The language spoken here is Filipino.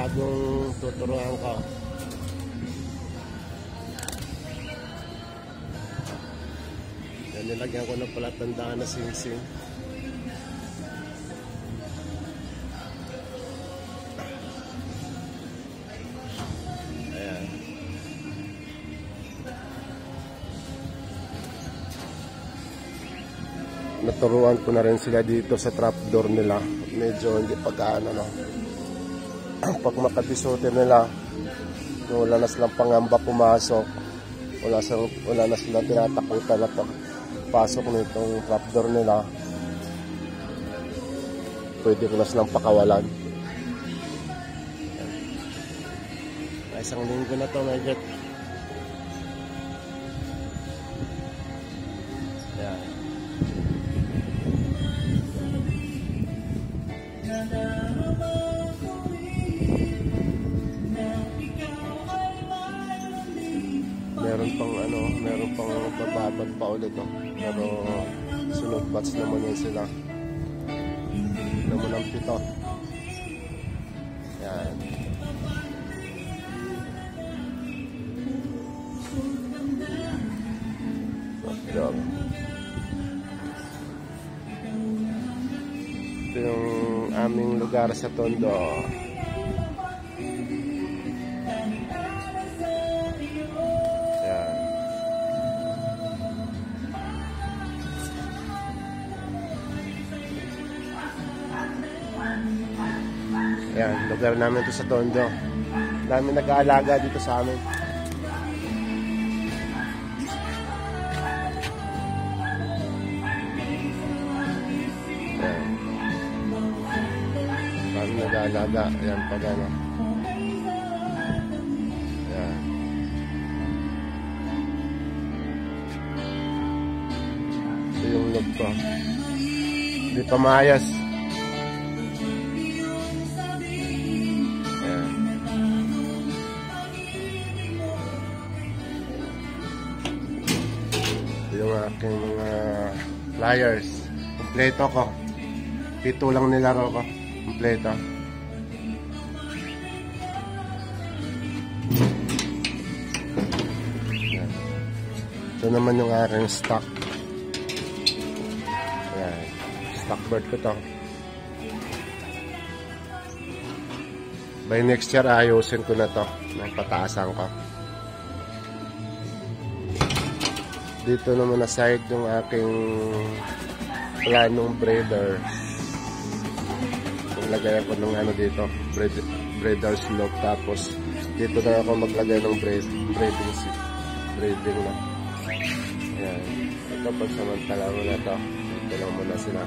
bagong tuturuan ko. Yan, nilagyan ko na pala tandaan na sing-sing. Ayan. Naturuan ko na rin sila dito sa trapdoor nila. Medyo hindi pagkaan, no. Pag makabisutin nila, wala na silang pangamba pumasok, wala na silang tinatakutan na pasok nitong trapdoor nila, pwede ko na silang pakawalan. Isang linggo na to, medyo. Yan. Meron pang bababad pa ulit, no? Pero sunod batch naman yun sila. Naman ang 7. Yan. So, ito yung aming lugar sa Tondo. Ayan, lugar namin ito sa Tondo. Dami nag-aalaga dito sa amin. Ayan. Dami nag-aalaga. Ayan, pag ano. Ayan. Ito yung log ko. Hindi pa maayos. Yung aking mga pliers, kompleto ko. 7 lang nilaro ko, kompleto. Yan. Ito naman yung aking stock. Yan. Stock bird ko to. By next year ayusin ko na to, pataasan ko. Dito naman na side yung aking planong breeder. Maglagay ako ng ano dito, breeder's log. Tapos dito na ako maglagay ng breeding na. Ayan. Ito pagsamantala mo na to. Dito lang muna sila.